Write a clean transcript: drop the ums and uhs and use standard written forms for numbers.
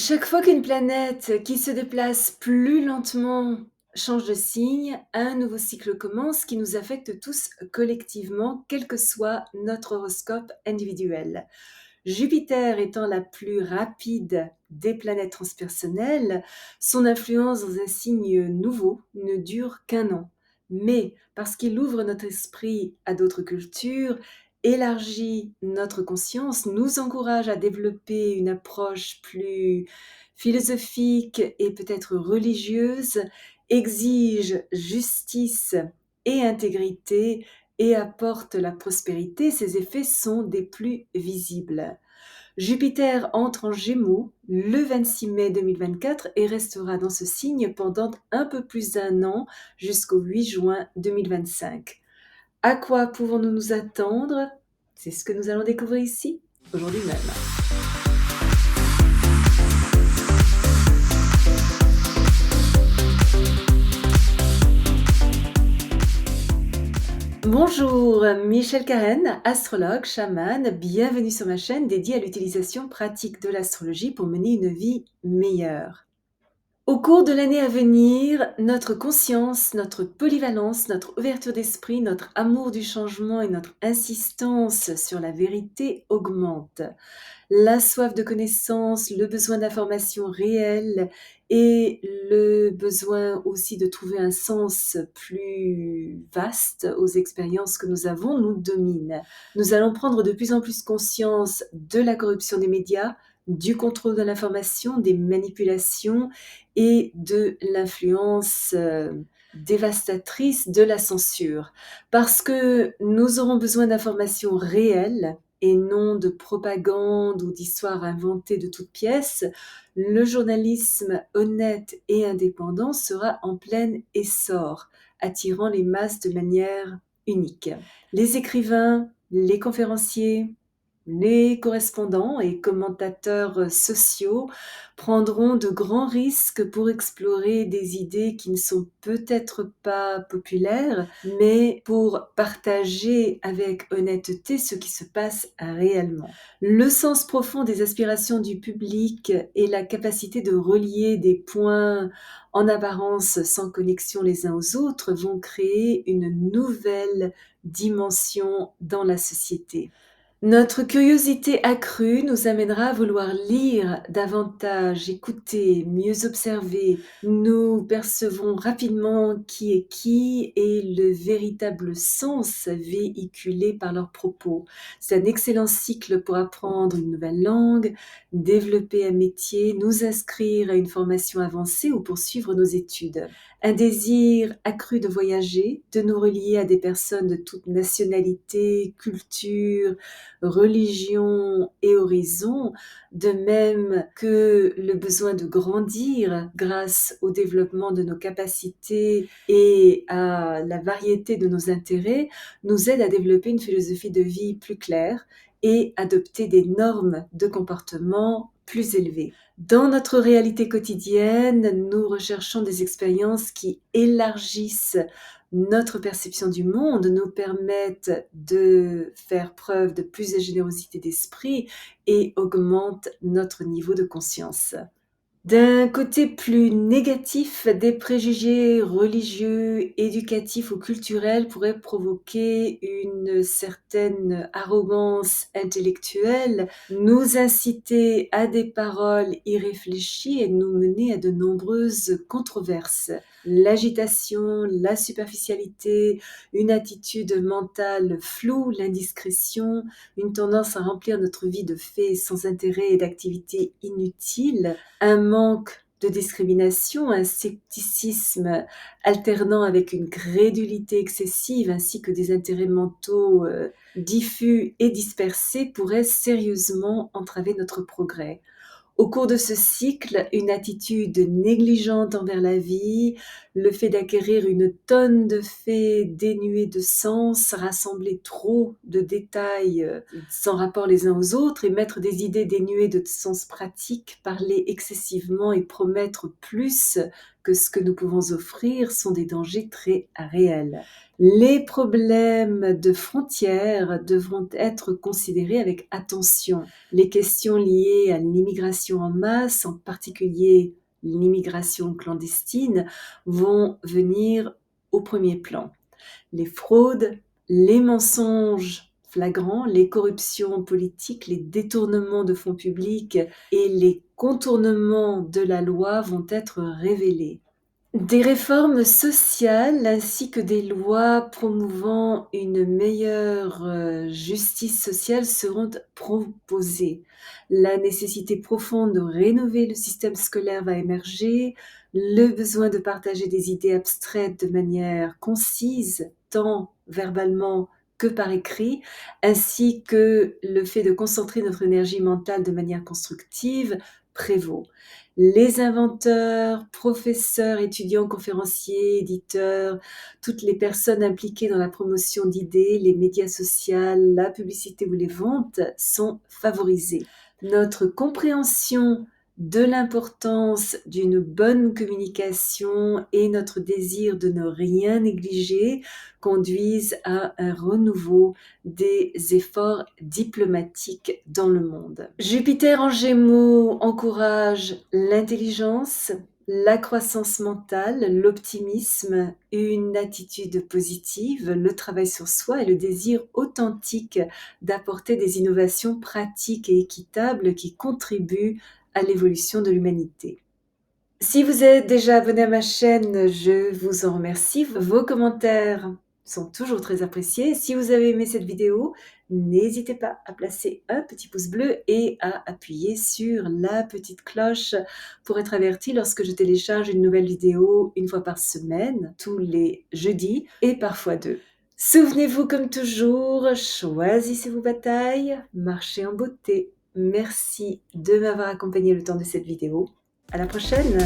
Chaque fois qu'une planète qui se déplace plus lentement change de signe, un nouveau cycle commence qui nous affecte tous collectivement, quel que soit notre horoscope individuel. Jupiter étant la plus rapide des planètes transpersonnelles, son influence dans un signe nouveau ne dure qu'un an. Mais parce qu'il ouvre notre esprit à d'autres cultures, élargit notre conscience, nous encourage à développer une approche plus philosophique et peut-être religieuse, exige justice et intégrité et apporte la prospérité, ses effets sont des plus visibles. Jupiter entre en Gémeaux le 26 mai 2024 et restera dans ce signe pendant un peu plus d'un an jusqu'au 8 juin 2025. À quoi pouvons-nous nous attendre? C'est ce que nous allons découvrir ici, aujourd'hui même. Bonjour, Michel Karen, astrologue, chamane, bienvenue sur ma chaîne dédiée à l'utilisation pratique de l'astrologie pour mener une vie meilleure. Au cours de l'année à venir, notre conscience, notre polyvalence, notre ouverture d'esprit, notre amour du changement et notre insistance sur la vérité augmentent. La soif de connaissance, le besoin d'informations réelles et le besoin aussi de trouver un sens plus vaste aux expériences que nous avons nous dominent. Nous allons prendre de plus en plus conscience de la corruption des médias, du contrôle de l'information, des manipulations et de l'influence dévastatrice de la censure. Parce que nous aurons besoin d'informations réelles et non de propagande ou d'histoires inventées de toutes pièces, le journalisme honnête et indépendant sera en plein essor, attirant les masses de manière unique. Les écrivains, les conférenciers, les correspondants et commentateurs sociaux prendront de grands risques pour explorer des idées qui ne sont peut-être pas populaires, mais pour partager avec honnêteté ce qui se passe réellement. Le sens profond des aspirations du public et la capacité de relier des points en apparence sans connexion les uns aux autres vont créer une nouvelle dimension dans la société. Notre curiosité accrue nous amènera à vouloir lire davantage, écouter, mieux observer. Nous percevons rapidement qui est qui et le véritable sens véhiculé par leurs propos. C'est un excellent cycle pour apprendre une nouvelle langue, développer un métier, nous inscrire à une formation avancée ou poursuivre nos études. Un désir accru de voyager, de nous relier à des personnes de toute nationalité, culture, religion et horizon, de même que le besoin de grandir grâce au développement de nos capacités et à la variété de nos intérêts, nous aide à développer une philosophie de vie plus claire et adopter des normes de comportement plus élevées. Dans notre réalité quotidienne, nous recherchons des expériences qui élargissent notre perception du monde, nous permettent de faire preuve de plus de générosité d'esprit et augmentent notre niveau de conscience. D'un côté plus négatif, des préjugés religieux, éducatifs ou culturels pourraient provoquer une certaine arrogance intellectuelle, nous inciter à des paroles irréfléchies et nous mener à de nombreuses controverses. L'agitation, la superficialité, une attitude mentale floue, l'indiscrétion, une tendance à remplir notre vie de faits sans intérêt et d'activités inutiles, un manque de discrimination, un scepticisme alternant avec une crédulité excessive ainsi que des intérêts mentaux diffus et dispersés pourraient sérieusement entraver notre progrès. Au cours de ce cycle, une attitude négligente envers la vie, le fait d'acquérir une tonne de faits dénués de sens, rassembler trop de détails sans rapport les uns aux autres et mettre des idées dénuées de sens pratique, parler excessivement et promettre plus que ce que nous pouvons offrir sont des dangers très réels. Les problèmes de frontières devront être considérés avec attention. Les questions liées à l'immigration en masse, en particulier l'immigration clandestine, vont venir au premier plan. Les fraudes, les mensonges flagrants, les corruptions politiques, les détournements de fonds publics et les contournements de la loi vont être révélés. Des réformes sociales ainsi que des lois promouvant une meilleure justice sociale seront proposées. La nécessité profonde de rénover le système scolaire va émerger, le besoin de partager des idées abstraites de manière concise, tant verbalement que par écrit, ainsi que le fait de concentrer notre énergie mentale de manière constructive prévaut. Les inventeurs, professeurs, étudiants, conférenciers, éditeurs, toutes les personnes impliquées dans la promotion d'idées, les médias sociaux, la publicité ou les ventes sont favorisés. Notre compréhension de l'importance d'une bonne communication et notre désir de ne rien négliger conduisent à un renouveau des efforts diplomatiques dans le monde. Jupiter en Gémeaux encourage l'intelligence, la croissance mentale, l'optimisme, une attitude positive, le travail sur soi et le désir authentique d'apporter des innovations pratiques et équitables qui contribuent à l'évolution de l'humanité. Si vous êtes déjà abonné à ma chaîne, je vous en remercie. Vos commentaires sont toujours très appréciés. Si vous avez aimé cette vidéo, n'hésitez pas à placer un petit pouce bleu et à appuyer sur la petite cloche pour être averti lorsque je télécharge une nouvelle vidéo une fois par semaine, tous les jeudis et parfois deux. Souvenez-vous comme toujours, choisissez vos batailles, marchez en beauté. Merci de m'avoir accompagné le temps de cette vidéo. À la prochaine!